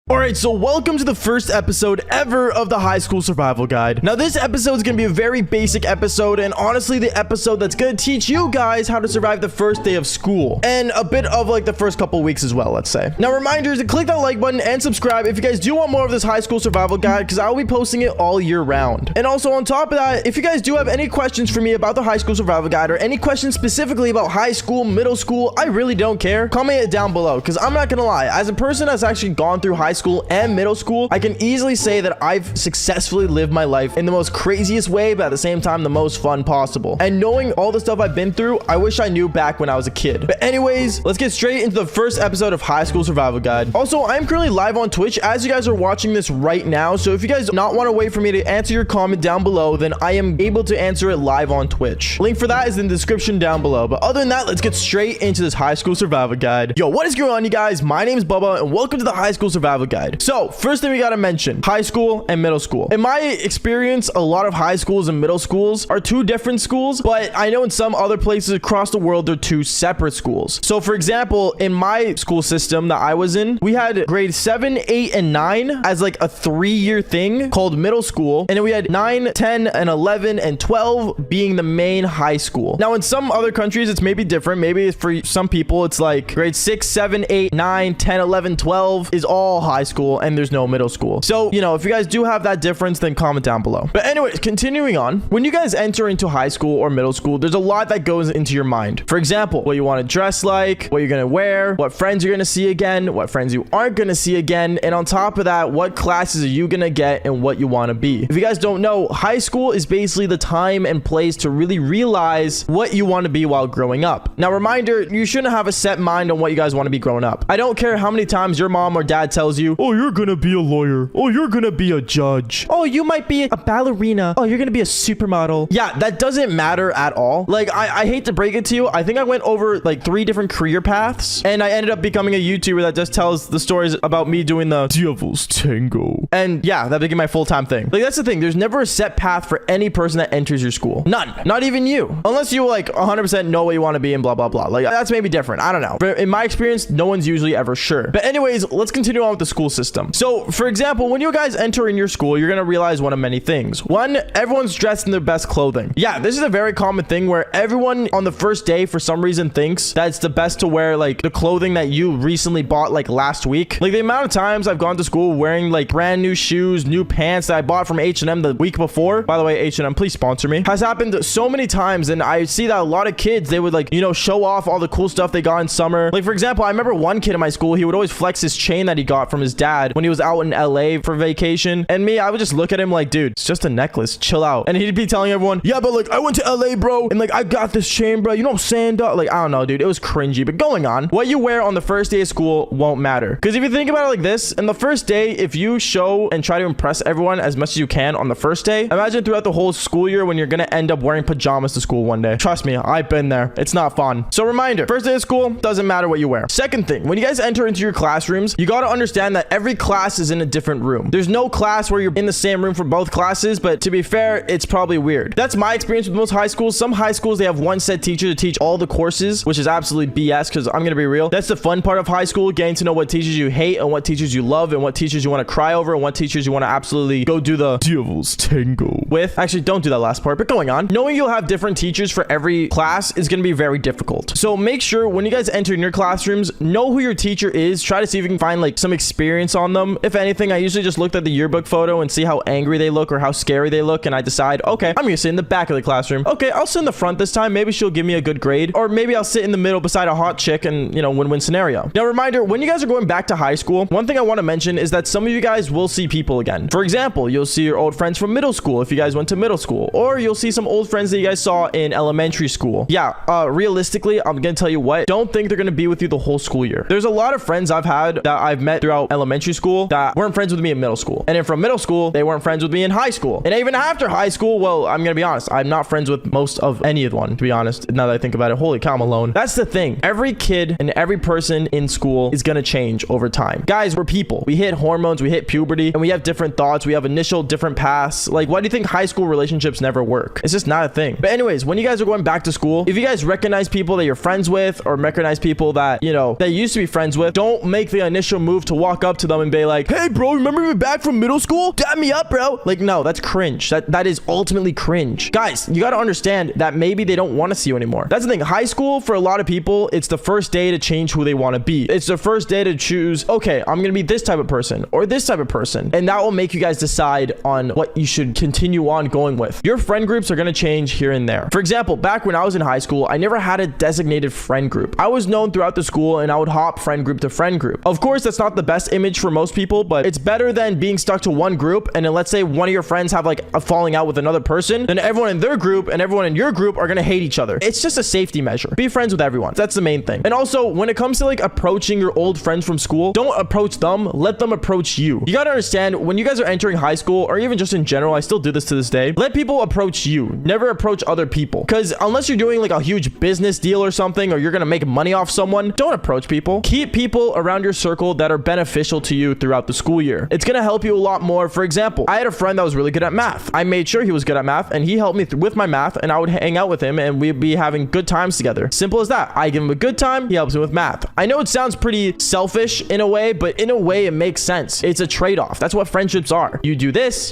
Alright, so welcome to the first episode ever of the High School Survival Guide. Now, this episode is going to be a very basic episode, and honestly, the episode that's going to teach you guys how to survive the first day of school, and a bit of like the first couple weeks as well, let's say. Now, reminders to click that like button and subscribe if you guys do want more of this High School Survival Guide, because I'll be posting it all year round. And also, on top of that, if you guys do have any questions for me about the High School Survival Guide, or any questions specifically about high school, middle school, I really don't care. Comment it down below, because I'm not going to lie. As a person that's actually gone through high school and middle school, I can easily say that I've successfully lived my life in the most craziest way, but at the same time, the most fun possible. And knowing all the stuff I've been through, I wish I knew back when I was a kid. But anyways, let's get straight into the first episode of High School Survival Guide. Also, I'm currently live on Twitch as you guys are watching this right now. So if you guys do not want to wait for me to answer your comment down below, then I am able to answer it live on Twitch. Link for that is in the description down below. But other than that, let's get straight into this High School Survival Guide. Yo, what is going on, you guys? My name is Bubba, and welcome to the High School Survival Guide. So first thing we gotta mention, high school and middle school. In my experience, a lot of high schools and middle schools are two different schools, but I know in some other places across the world, they're two separate schools. So for example, in my school system that I was in, we had grade 7, 8, and 9 as like a 3-year thing called middle school. And then we had 9, 10, and 11, and 12 being the main high school. Now, in some other countries, it's maybe different. Maybe for some people, it's like grade 6, 7, 8, 9, 10, 11, 12 is all high school, and there's no middle school. So, you know, if you guys do have that difference, then comment down below. But anyways, continuing on, when you guys enter into high school or middle school, there's a lot that goes into your mind. For example, what you want to dress like, what you're going to wear, what friends you're going to see again, what friends you aren't going to see again, and on top of that, what classes are you going to get and what you want to be. If you guys don't know, high school is basically the time and place to really realize what you want to be while growing up. Now, reminder, you shouldn't have a set mind on what you guys want to be growing up. I don't care how many times your mom or dad tells you, oh, you're going to be a lawyer. Oh, you're gonna be a judge. Oh, you might be a ballerina. Oh, you're gonna be a supermodel. Yeah, that doesn't matter at all. Like, I hate to break it to you. I think I went over like 3 different career paths, and I ended up becoming a YouTuber that just tells the stories about me doing the Devil's Tango. And yeah, that became my full-time thing. Like, that's the thing. There's never a set path for any person that enters your school. None. Not even you. Unless you like 100% know what you want to be and blah, blah, blah. Like, that's maybe different. I don't know. But in my experience, no one's usually ever sure. But anyways, let's continue on with the school system. So, for example, when you guys enter in your school, you're gonna realize one of many things. One, everyone's dressed in their best clothing. Yeah, this is a very common thing where everyone on the first day for some reason thinks that it's the best to wear like the clothing that you recently bought like last week. Like, the amount of times I've gone to school wearing like brand new shoes, new pants that I bought from H&M the week before. By the way, H&M, please sponsor me. Has happened so many times, and I see that a lot of kids, they would like, you know, show off all the cool stuff they got in summer. Like, for example, I remember one kid in my school, he would always flex his chain that he got from his dad when he was out in LA for vacation. And me, I would just look at him like, dude, it's just a necklace, chill out. And he'd be telling everyone, yeah, but like, I went to LA, bro, and like, I got this chain, bro, you know what I'm saying, dog? Like, I don't know, dude, it was cringy. But going on, what you wear on the first day of school won't matter. Because if you think about it like this, in the first day, if you show and try to impress everyone as much as you can on the first day, imagine throughout the whole school year when you're gonna end up wearing pajamas to school one day. Trust me, I've been there. It's not fun. So reminder, first day of school, doesn't matter what you wear. Second thing, when you guys enter into your classrooms, you gotta understand that every class is in a different room. There's no class where you're in the same room for both classes, but to be fair, it's probably weird. That's my experience with most high schools. Some high schools, they have one set teacher to teach all the courses, which is absolutely BS, because I'm gonna be real, that's the fun part of high school, getting to know what teachers you hate and what teachers you love and what teachers you want to cry over and what teachers you want to absolutely go do the Devil's Tango with. Actually, don't do that last part, but going on, knowing you'll have different teachers for every class is gonna be very difficult. So make sure when you guys enter in your classrooms, know who your teacher is. Try to see if you can find like some experience on them. If anything, I usually just looked at the yearbook photo and see how angry they look or how scary they look, and I decide, okay, I'm gonna sit in the back of the classroom. Okay, I'll sit in the front this time. Maybe she'll give me a good grade, or maybe I'll sit in the middle beside a hot chick, and you know, win-win scenario. Now, reminder, when you guys are going back to high school, one thing I want to mention is that some of you guys will see people again. For example, you'll see your old friends from middle school if you guys went to middle school, or you'll see some old friends that you guys saw in elementary school. Yeah, realistically, I'm gonna tell you what, don't think they're gonna be with you the whole school year. There's a lot of friends I've had that I've met throughout elementary school that weren't friends with me in middle school, and then from middle school, they weren't friends with me in high school. And even after high school, well, I'm gonna be honest, I'm not friends with most of any of one, to be honest. Now that I think about it, holy cow, I'm alone. That's the thing. Every kid and every person in school is gonna change over time. Guys, we're people. We hit hormones, we hit puberty, and we have different thoughts. We have initial different paths. Like, why do you think high school relationships never work? It's just not a thing. But anyways, when you guys are going back to school, if you guys recognize people that you're friends with, or recognize people that, you know, that you used to be friends with, don't make the initial move to walk walk up to them and be like, hey bro, remember me back from middle school? Dab me up, bro. Like, no, that's cringe. That is ultimately cringe. Guys, you got to understand that maybe they don't want to see you anymore. That's the thing. High school, for a lot of people, it's the first day to change who they want to be. It's the first day to choose, okay, I'm gonna be this type of person or this type of person, and that will make you guys decide on what you should continue on going with. Your friend groups are gonna change here and there. For example, back when I was in high school, I never had a designated friend group. I was known throughout the school and I would hop friend group to friend group. Of course, that's not the best image for most people, but it's better than being stuck to one group, and then let's say one of your friends have like a falling out with another person, then everyone in their group and everyone in your group are gonna hate each other. It's just a safety measure. Be friends with everyone. That's the main thing. And also, when it comes to like approaching your old friends from school, don't approach them, let them approach you. You gotta understand, when you guys are entering high school, or even just in general, I still do this to this day, let people approach you. Never approach other people. Because unless you're doing like a huge business deal or something, or you're gonna make money off someone, don't approach people. Keep people around your circle that are beneficial to you throughout the school year. It's gonna help you a lot more. For example, I had a friend that was really good at math. I made sure he was good at math, and he helped me with my math, and I would hang out with him, and we'd be having good times together. Simple as that. I give him a good time, he helps me with math. I know it sounds pretty selfish in a way, but in a way it makes sense. It's a trade-off. That's what friendships are. You do this,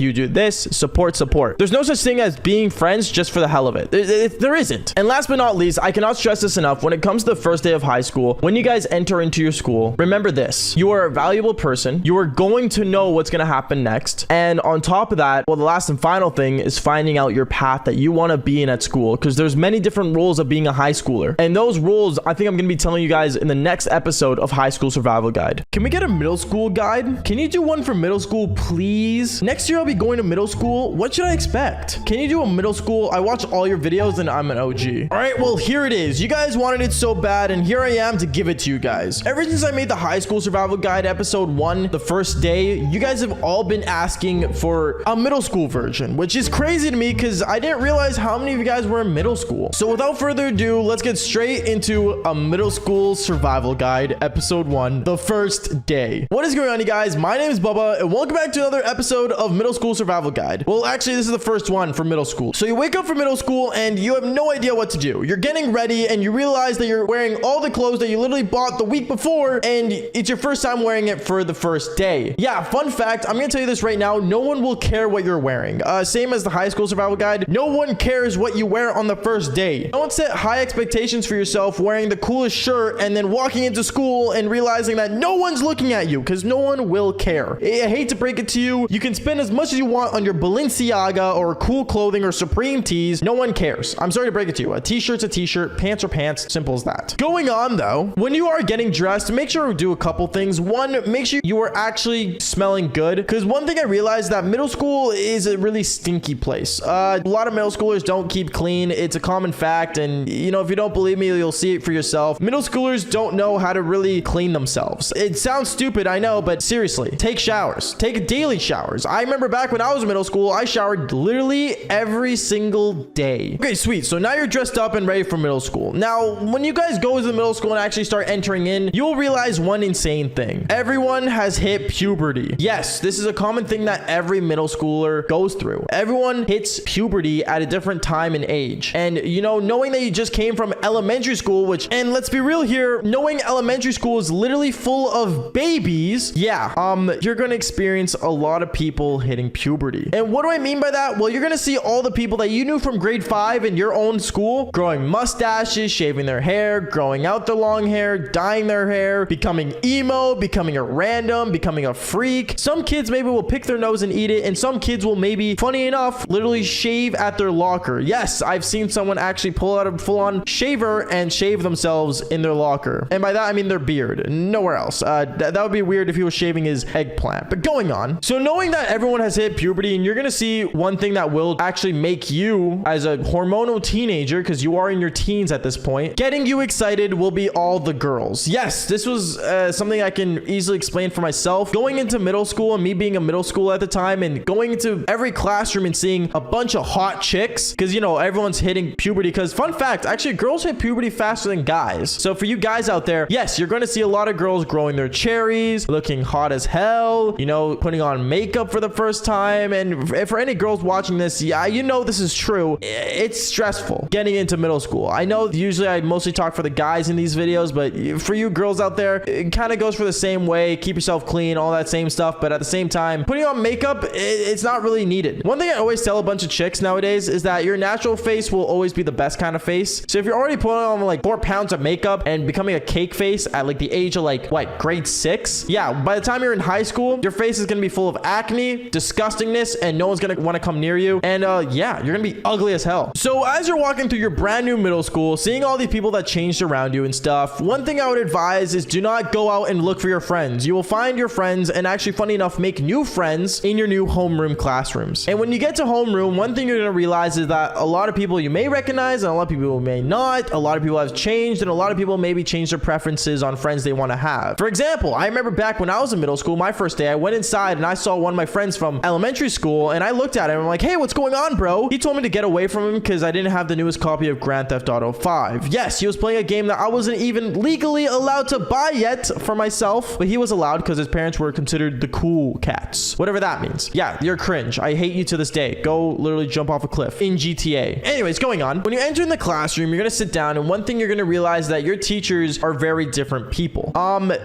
support. There's no such thing as being friends just for the hell of it. There isn't. And last but not least, I cannot stress this enough, when it comes to the first day of high school, when you guys enter into your school, remember this: you are a valuable person. You are going to know what's going to happen next. And on top of that, well, the last and final thing is finding out your path that you want to be in at school, because there's many different roles of being a high schooler, and those roles I think I'm going to be telling you guys in the next episode of High School Survival Guide. Can we get a middle school guide? Can you do one for middle school, please? Next year I'll be going to middle school. What should I expect? Can you do a middle school? I watch all your videos and I'm an OG. All right, well, here it is. You guys wanted it so bad, and here I am to give it to you guys. Ever since I made the High School Survival Guide episode 1, the first day, you guys have all been asking for a middle school version, which is crazy to me because I didn't realize how many of you guys were in middle school. So without further ado, let's get straight into a middle school survival guide, episode 1, the first day. What is going on, you guys? My name is Bubba, and welcome back to another episode of Middle School Survival Guide. Well, actually, this is the first one for middle school. So you wake up for middle school and you have no idea what to do. You're getting ready and you realize that you're wearing all the clothes that you literally bought the week before, and it's your first time wearing it for the first day. Yeah, fun fact, I'm gonna tell you this right now, no one will care what you're wearing. Same as the High School Survival Guide, no one cares what you wear on the first day. Don't set high expectations for yourself wearing the coolest shirt and then walking into school and realizing that no one's looking at you, because no one will care. I hate to break it to you, you can spend as much as you want on your Balenciaga or cool clothing or Supreme tees. No one cares. I'm sorry to break it to you. A t-shirt's a t-shirt, pants are pants, simple as that. Going on though, when you are getting dressed, make sure to do a couple things. One, make sure you are actually smelling good, because one thing I realized that middle school is a really stinky place. A lot of middle schoolers don't keep clean. It's a common fact, and you know, if you don't believe me, you'll see it for yourself. Middle schoolers don't know how to really clean themselves. It sounds stupid, I know, but seriously, take showers. Take daily showers. I remember back when I was in middle school, I showered literally every single day. Okay, sweet. So now you're dressed up and ready for middle school. Now, when you guys go to the middle school and actually start entering in, you'll realize one insane thing. Everyone has hit puberty. Yes, this is a common thing that every middle schooler goes through. Everyone hits puberty at a different time and age. And, you know, knowing that you just came from elementary school, which, and let's be real here, knowing elementary school is literally full of babies, yeah, you're gonna experience a lot of people hitting puberty. And what do I mean by that? Well, you're gonna see all the people that you knew from grade 5 in your own school growing mustaches, shaving their hair, growing out their long hair, dyeing their hair, becoming emo, becoming a random, becoming a freak. Some kids maybe will pick their nose and eat it, and some kids will maybe, funny enough, literally shave at their locker. Yes, I've seen someone actually pull out a full-on shaver and shave themselves in their locker. And by that, I mean their beard, nowhere else. That would be weird if he was shaving his eggplant. But going on. So knowing that everyone has hit puberty, and you're gonna see one thing that will actually make you, as a hormonal teenager, because you are in your teens at this point, getting you excited will be all the girls. Yes, this was something I can easily explain for myself. Going into middle school, and me being a middle school at the time, and going into every classroom and seeing a bunch of hot chicks, because, you know, everyone's hitting puberty. Because fun fact, actually, girls hit puberty faster than guys. So for you guys out there, yes, you're going to see a lot of girls growing their cherries, looking hot as hell, you know, putting on makeup for the first time. And for any girls watching this, yeah, you know this is true. It's stressful getting into middle school. I know usually I mostly talk for the guys in these videos, but for you girls out there, it kind of goes for the same way. away, keep yourself clean, all that same stuff. But at the same time, putting on makeup, it's not really needed. One thing I always tell a bunch of chicks nowadays is that your natural face will always be the best kind of face. So if you're already putting on like 4 pounds of makeup and becoming a cake face at like the age of like what, grade 6, yeah, by the time you're in high school, your face is gonna be full of acne, disgustingness, and no one's gonna want to come near you. And yeah, you're gonna be ugly as hell. So as you're walking through your brand new middle school, seeing all these people that changed around you and stuff, one thing I would advise is do not go out and look for your friends. You will find your friends and actually, funny enough, make new friends in your new homeroom classrooms. And when you get to homeroom, one thing you're gonna realize is that a lot of people you may recognize and a lot of people may not. A lot of people have changed and a lot of people maybe change their preferences on friends they want to have. For example, I remember back when I was in middle school, my first day, I went inside and I saw one of my friends from elementary school and I looked at him and I'm like, hey, what's going on, bro? He told me to get away from him because I didn't have the newest copy of Grand Theft Auto 5. Yes, he was playing a game that I wasn't even legally allowed to buy yet for myself, but he was allowed because his parents were considered the cool cats. Whatever that means. Yeah, you're cringe. I hate you to this day. Go literally jump off a cliff in GTA. Anyways, going on. When you enter in the classroom, you're going to sit down and one thing you're going to realize that your teachers are very different people.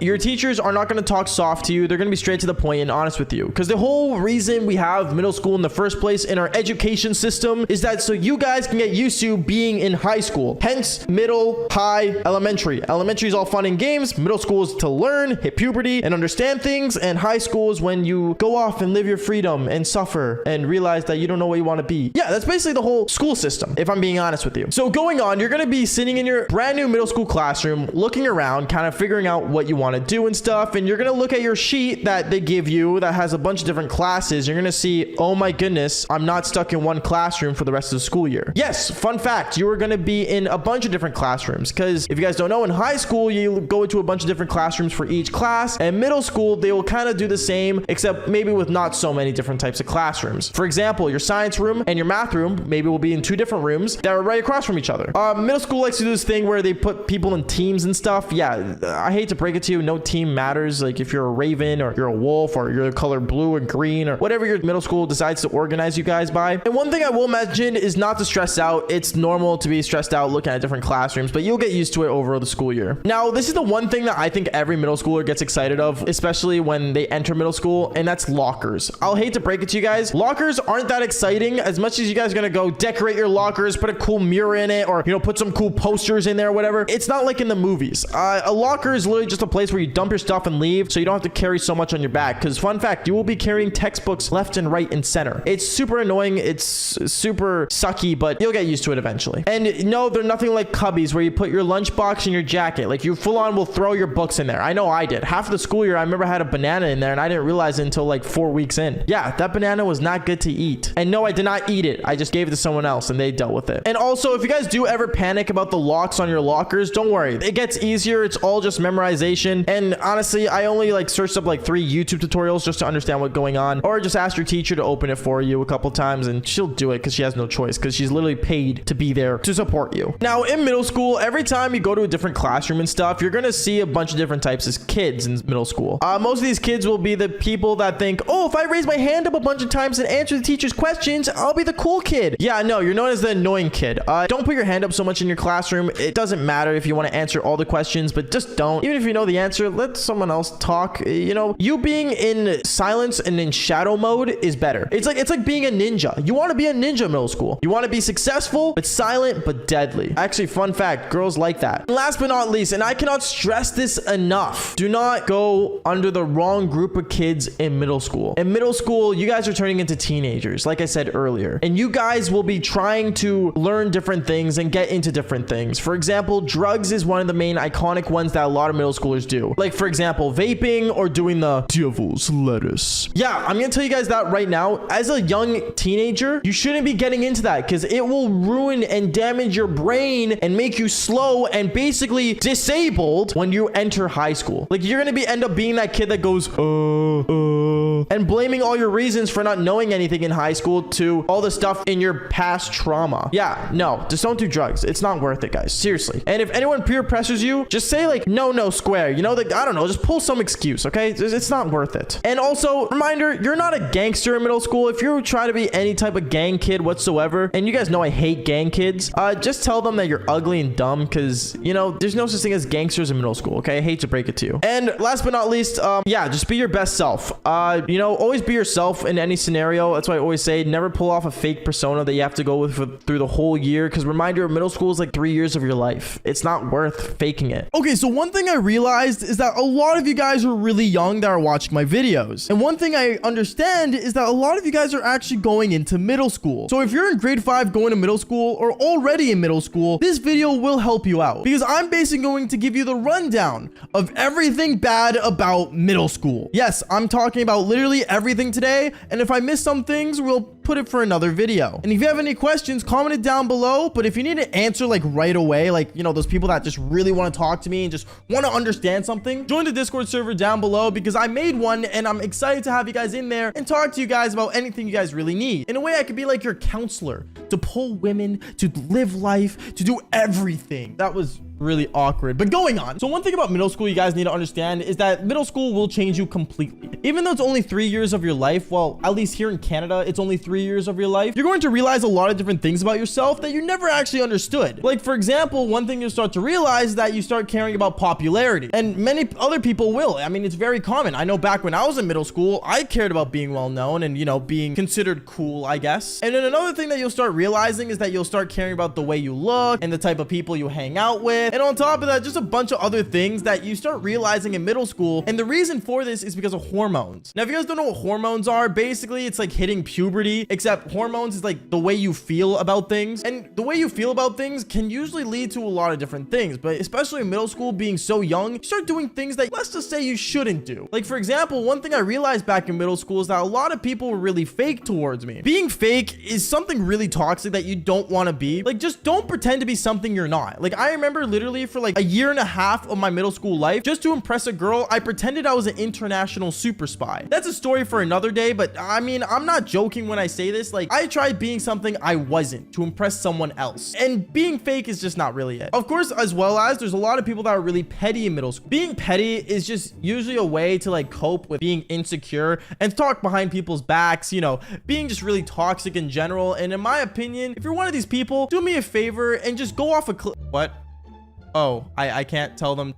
Your teachers are not going to talk soft to you. They're going to be straight to the point and honest with you. Because the whole reason we have middle school in the first place in our education system is that so you guys can get used to being in high school. Hence, middle, high, elementary. Elementary is all fun and games. Middle school is to learn, hit puberty, and understand things. And high school is when you go off and live your freedom and suffer and realize that you don't know what you want to be. Yeah, that's basically the whole school system, if I'm being honest with you. So going on, you're going to be sitting in your brand new middle school classroom, looking around, kind of figuring out what you want to do and stuff. And you're going to look at your sheet that they give you that has a bunch of different classes. You're going to see, oh my goodness, I'm not stuck in one classroom for the rest of the school year. Yes, fun fact, you are going to be in a bunch of different classrooms because if you guys don't know, in high school, you go into a bunch of different classrooms for each class. And middle school, they will kind of do the same, except maybe with not so many different types of classrooms. For example, your science room and your math room maybe will be in 2 different rooms that are right across from each other. Middle school likes to do this thing where they put people in teams and stuff. Yeah, I hate to break it to you, no team matters. Like if you're a raven or you're a wolf or you're the color blue and green or whatever your middle school decides to organize you guys by. And one thing I will mention is not to stress out. It's normal to be stressed out looking at different classrooms, but you'll get used to it over the school year. Now, this is the one thing that I think every middle schooler gets excited of, especially when they enter middle school, and that's lockers. I'll hate to break it to you guys. Lockers aren't that exciting as much as you guys are gonna go decorate your lockers, put a cool mirror in it, or, you know, put some cool posters in there or whatever. It's not like in the movies. A locker is literally just a place where you dump your stuff and leave, so you don't have to carry so much on your back. Because fun fact, you will be carrying textbooks left and right and center. It's super annoying. It's super sucky, but you'll get used to it eventually. And no, they're nothing like cubbies where you put your lunchbox in your jacket. Like you full on will throw your books in there. I know I did. Half of the school year, I remember I had a banana in there and I didn't realize it until like 4 weeks in. Yeah, that banana was not good to eat. And no, I did not eat it. I just gave it to someone else and they dealt with it. And also, if you guys do ever panic about the locks on your lockers, don't worry. It gets easier. It's all just memorization. And honestly, I only like searched up like 3 YouTube tutorials just to understand what's going on, or just ask your teacher to open it for you a couple times and she'll do it because she has no choice because she's literally paid to be there to support you. Now in middle school, every time you go to a different classroom and stuff, you're going to see a bunch of different types of kids in middle school. Most of these kids will be the people that think, oh, if I raise my hand up a bunch of times and answer the teacher's questions, I'll be the cool kid. Yeah, no, you're known as the annoying kid. Don't put your hand up so much in your classroom. It doesn't matter if you want to answer all the questions, but just don't. Even if you know the answer, let someone else talk. You know, you being in silence and in shadow mode is better. It's like being a ninja. You want to be a ninja in middle school. You want to be successful, but silent, but deadly. Actually, fun fact, girls like that. And last but not least, and I cannot stress this enough, do not go under the wrong group of kids in middle school. In middle school, you guys are turning into teenagers, like I said earlier, and you guys will be trying to learn different things and get into different things. For example, drugs is one of the main iconic ones that a lot of middle schoolers do. Like, for example, vaping or doing the devil's lettuce. Yeah, I'm gonna tell you guys that right now. As a young teenager, you shouldn't be getting into that because it will ruin and damage your brain and make you slow and basically disabled when you enter high school. Like, you're gonna end up being that kid that goes, and and blaming all your reasons for not knowing anything in high school to all the stuff in your past trauma. Yeah, no, just don't do drugs. It's not worth it, guys. Seriously. And if anyone peer pressures you, just say like, no, square. You know, like, I don't know, just pull some excuse, okay? It's not worth it. And also, reminder, you're not a gangster in middle school. If you're trying to be any type of gang kid whatsoever, and you guys know I hate gang kids, just tell them that you're ugly and dumb, because, you know, there's no such thing as gangsters in middle school, okay? I hate to break it to you. And last but not least, yeah, just be your best self. You know, always be yourself in any scenario. That's why I always say never pull off a fake persona that you have to go with through the whole year, because reminder, middle school is like 3 years of your life. It's not worth faking it. Okay, so one thing I realized is that a lot of you guys are really young that are watching my videos. And one thing I understand is that a lot of you guys are actually going into middle school. So if you're in grade 5 going to middle school or already in middle school, this video will help you out, because I'm basically going to give you the rundown of everything bad about middle school. Yes, I'm talking about literally everything today, and if I miss some things, we'll put it for another video. And if you have any questions, comment it down below. But if you need an answer like right away, like, you know, those people that just really want to talk to me and just want to understand something, join the Discord server down below, because I made one and I'm excited to have you guys in there and talk to you guys about anything you guys really need. In a way, I could be like your counselor to pull women, to live life, to do everything. That was really awkward, but going on. So one thing about middle school you guys need to understand is that middle school will change you completely. Even though it's only 3 years of your life, well, at least here in Canada, it's only 3 years of your life, you're going to realize a lot of different things about yourself that you never actually understood. Like, for example, one thing you'll start to realize is that you start caring about popularity, and many other people will. I mean, it's very common. I know back when I was in middle school, I cared about being well known and, you know, being considered cool, I guess. And then another thing that you'll start realizing is that you'll start caring about the way you look and the type of people you hang out with. And on top of that, just a bunch of other things that you start realizing in middle school. And the reason for this is because of hormones. Now, if you guys don't know what hormones are, basically it's like hitting puberty, except hormones is like the way you feel about things. And the way you feel about things can usually lead to a lot of different things, but especially in middle school, being so young, you start doing things that, let's just say, you shouldn't do. Like, for example, one thing I realized back in middle school is that a lot of people were really fake towards me. Being fake is something really toxic that you don't want to be. Like, just don't pretend to be something you're not. Like, I remember literally for like a year and a half of my middle school life, just to impress a girl, I pretended I was an international super spy. That's a story for another day, but I mean, I'm not joking when I say this. Like, I tried being something I wasn't to impress someone else, and being fake is just not really it. Of course, as well as there's a lot of people that are really petty in middle school. Being petty is just usually a way to like cope with being insecure and talk behind people's backs, you know, being just really toxic in general. And in my opinion, if you're one of these people, do me a favor and just go off a cliff. What? Oh, I can't tell them.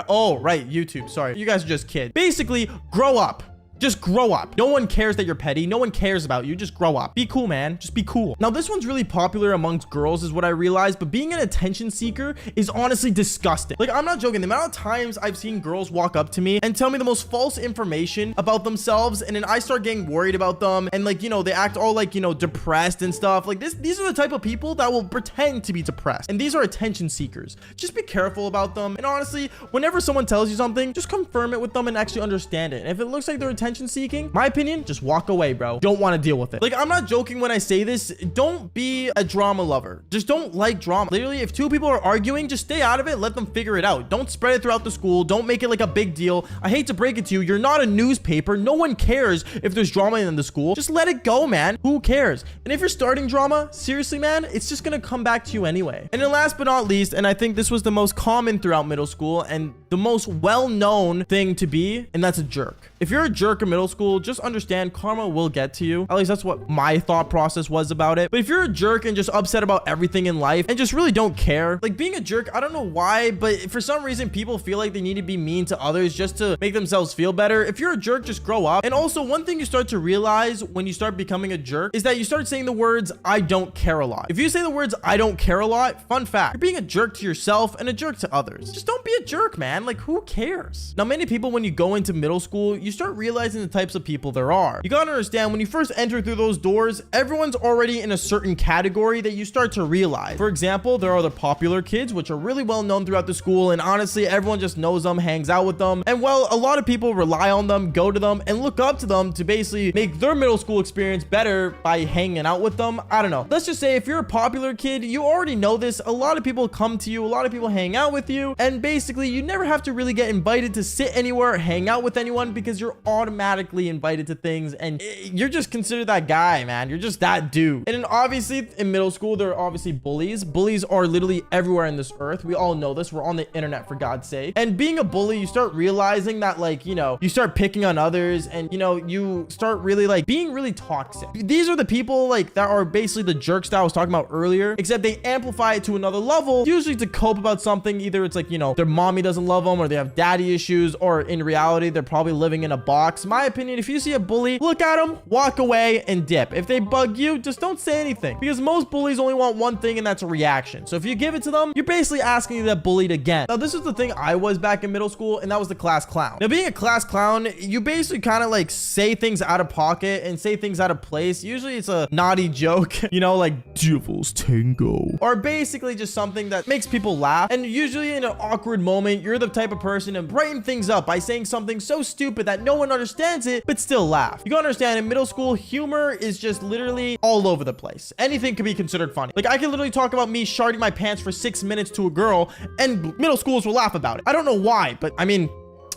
Oh, right, YouTube. Sorry. You guys are just kids. Basically, grow up. Just grow up. No one cares that you're petty. No one cares about you. Just grow up. Be cool, man. Just be cool. Now, this one's really popular amongst girls is what I realized, but being an attention seeker is honestly disgusting. Like, I'm not joking. The amount of times I've seen girls walk up to me and tell me the most false information about themselves, and then I start getting worried about them, and like, you know, they act all like, you know, depressed and stuff. Like, these are the type of people that will pretend to be depressed, and these are attention seekers. Just be careful about them. And honestly, whenever someone tells you something, just confirm it with them and actually understand it. And if it looks like they're attention seeking, my opinion, just walk away, bro. Don't want to deal with it. Like, I'm not joking when I say this. Don't be a drama lover. Just don't like drama. Literally, if two people are arguing, just stay out of it. Let them figure it out. Don't spread it throughout the school. Don't make it like a big deal. I hate to break it to you. You're not a newspaper. No one cares if there's drama in the school. Just let it go, man. Who cares? And if you're starting drama, seriously, man, it's just gonna come back to you anyway. And then last but not least, and I think this was the most common throughout middle school and the most well-known thing to be, and that's a jerk. If you're a jerk in middle school, just understand karma will get to you. At least that's what my thought process was about it. But if you're a jerk and just upset about everything in life and just really don't care, like being a jerk, I don't know why, but for some reason people feel like they need to be mean to others just to make themselves feel better. If you're a jerk, just grow up. And also, one thing you start to realize when you start becoming a jerk is that you start saying the words, I don't care a lot. If you say the words, I don't care a lot, fun fact, you're being a jerk to yourself and a jerk to others. Just don't be a jerk, man. Like, who cares? Now, many people, when you go into middle school, you start realizing the types of people there are. You gotta understand, when you first enter through those doors, everyone's already in a certain category that you start to realize. For example, there are the popular kids, which are really well known throughout the school, and honestly, everyone just knows them, hangs out with them, and well, a lot of people rely on them, go to them, and look up to them to basically make their middle school experience better by hanging out with them. I don't know. Let's just say if you're a popular kid, you already know this. A lot of people come to you, a lot of people hang out with you, and basically, you never have to really get invited to sit anywhere or hang out with anyone because you're automatically invited to things and you're just considered that guy, man. You're just that dude. And then obviously in middle school, there are obviously bullies. Bullies are literally everywhere in this earth. We all know this. We're on the internet, for God's sake. And being a bully, you start realizing that, like, you know, you start picking on others and, you know, you start really like being really toxic. These are the people like that are basically the jerks that I was talking about earlier, except they amplify it to another level, usually to cope about something. Either it's like, you know, their mommy doesn't love them or they have daddy issues, or in reality, they're probably living in a box. My opinion, if you see a bully, look at them, walk away and dip. If they bug you, just don't say anything, because most bullies only want one thing, and that's a reaction. So if you give it to them, you're basically asking to get bullied again. Now, this is the thing I was back in middle school, and that was the class clown. Now, being a class clown, you basically kind of like say things out of pocket and say things out of place. Usually it's a naughty joke, you know, like Devil's Tango, or basically just something that makes people laugh. And usually in an awkward moment, you're the type of person to brighten things up by saying something so stupid that no one understands it, but still laugh. You gotta understand, in middle school, humor is just literally all over the place. Anything can be considered funny. Like, I can literally talk about me sharding my pants for 6 minutes to a girl, and middle schoolers will laugh about it. I don't know why, but I mean,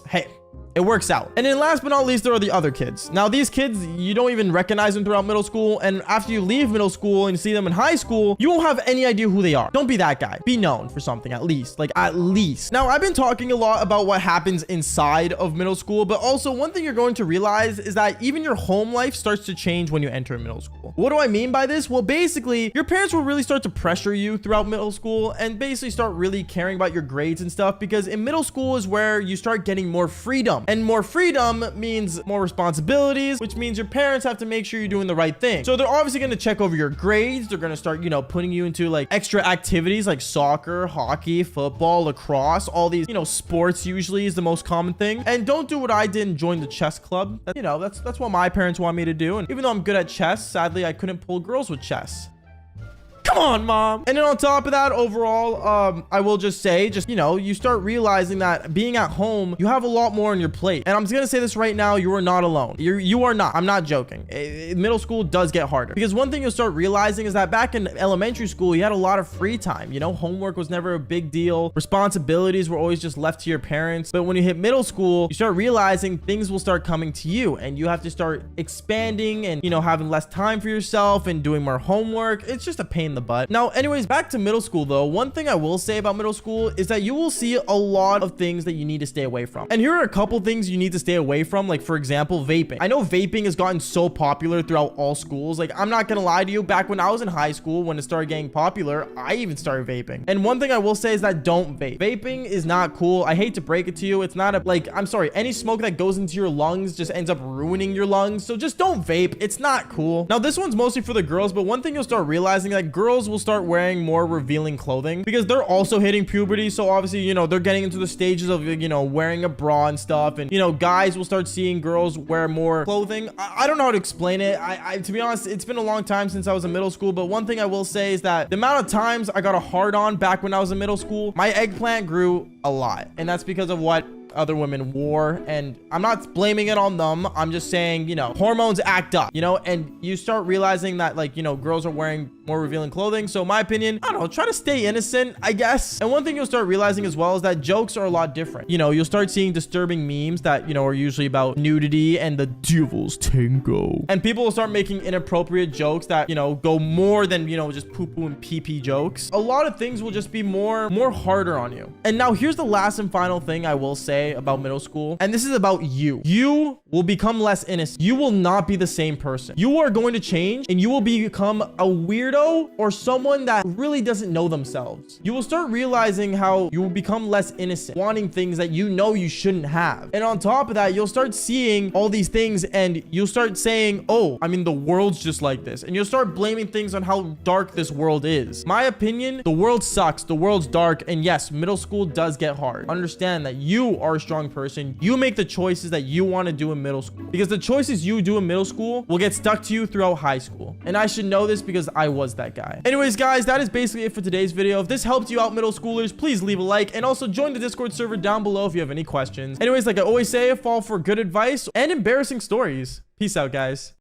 hey, it works out. And then last but not least, there are the other kids. Now, these kids, you don't even recognize them throughout middle school. And after you leave middle school and see them in high school, you won't have any idea who they are. Don't be that guy. Be known for something, at least. Like, at least. Now, I've been talking a lot about what happens inside of middle school, but also one thing you're going to realize is that even your home life starts to change when you enter middle school. What do I mean by this? Well, basically, your parents will really start to pressure you throughout middle school and basically start really caring about your grades and stuff, because in middle school is where you start getting more freedom. And more freedom means more responsibilities, which means your parents have to make sure you're doing the right thing. So they're obviously going to check over your grades. They're going to start, you know, putting you into like extra activities like soccer, hockey, football, lacrosse, all these, you know, sports usually is the most common thing. And don't do what I did and join the chess club. You know, that's what my parents want me to do. And even though I'm good at chess, sadly, I couldn't pull girls with chess. Come on, mom. And then on top of that, overall, I will just say, you know, you start realizing that being at home, you have a lot more on your plate. And I'm just gonna say this right now, you are not alone. You are not. I'm not joking. Middle school does get harder, because one thing you'll start realizing is that back in elementary school, you had a lot of free time. You know, homework was never a big deal. Responsibilities were always just left to your parents. But when you hit middle school, you start realizing things will start coming to you, and you have to start expanding and, you know, having less time for yourself and doing more homework. It's just a pain in the butt. Now, anyways, back to middle school though. One thing I will say about middle school is that you will see a lot of things that you need to stay away from. And here are a couple things you need to stay away from. Like, for example, vaping. I know vaping has gotten so popular throughout all schools. Like, I'm not gonna lie to you, back when I was in high school, when it started getting popular, I even started vaping. And one thing I will say is that don't vape. Vaping is not cool. I hate to break it to you. It's not I'm sorry, any smoke that goes into your lungs just ends up ruining your lungs. So just don't vape. It's not cool. Now, this one's mostly for the girls, but one thing you'll start realizing, that girls will start wearing more revealing clothing because they're also hitting puberty. So obviously, you know, they're getting into the stages of, you know, wearing a bra and stuff. And, you know, guys will start seeing girls wear more clothing. I don't know how to explain it. To be honest, it's been a long time since I was in middle school. But one thing I will say is that the amount of times I got a hard on back when I was in middle school, my eggplant grew a lot. And that's because of what other women wore. And I'm not blaming it on them. I'm just saying, you know, hormones act up, you know, and you start realizing that, like, you know, girls are wearing more revealing clothing. So in my opinion, I don't know, try to stay innocent, I guess. And one thing you'll start realizing as well is that jokes are a lot different. You know, you'll start seeing disturbing memes that, you know, are usually about nudity and the Devil's Tango. And people will start making inappropriate jokes that, you know, go more than, you know, just poo-poo and pee-pee jokes. A lot of things will just be more harder on you. And now here's the last and final thing I will say about middle school, and this is about you. You will become less innocent. You will not be the same person. You are going to change, and you will become a weirdo or someone that really doesn't know themselves. You will start realizing how you will become less innocent, wanting things that you know you shouldn't have. And on top of that, you'll start seeing all these things and you'll start saying, oh, I mean, the world's just like this. And you'll start blaming things on how dark this world is. My opinion, the world sucks. The world's dark. And yes, middle school does get hard. Understand that you are a strong person. You make the choices that you want to do in middle school, because the choices you do in middle school will get stuck to you throughout high school. And I should know this because I was that guy. Anyways, guys, that is basically it for today's video. If this helped you out, middle schoolers, please leave a like and also join the Discord server down below if you have any questions. Anyways, like I always say, fall for good advice and embarrassing stories. Peace out, guys.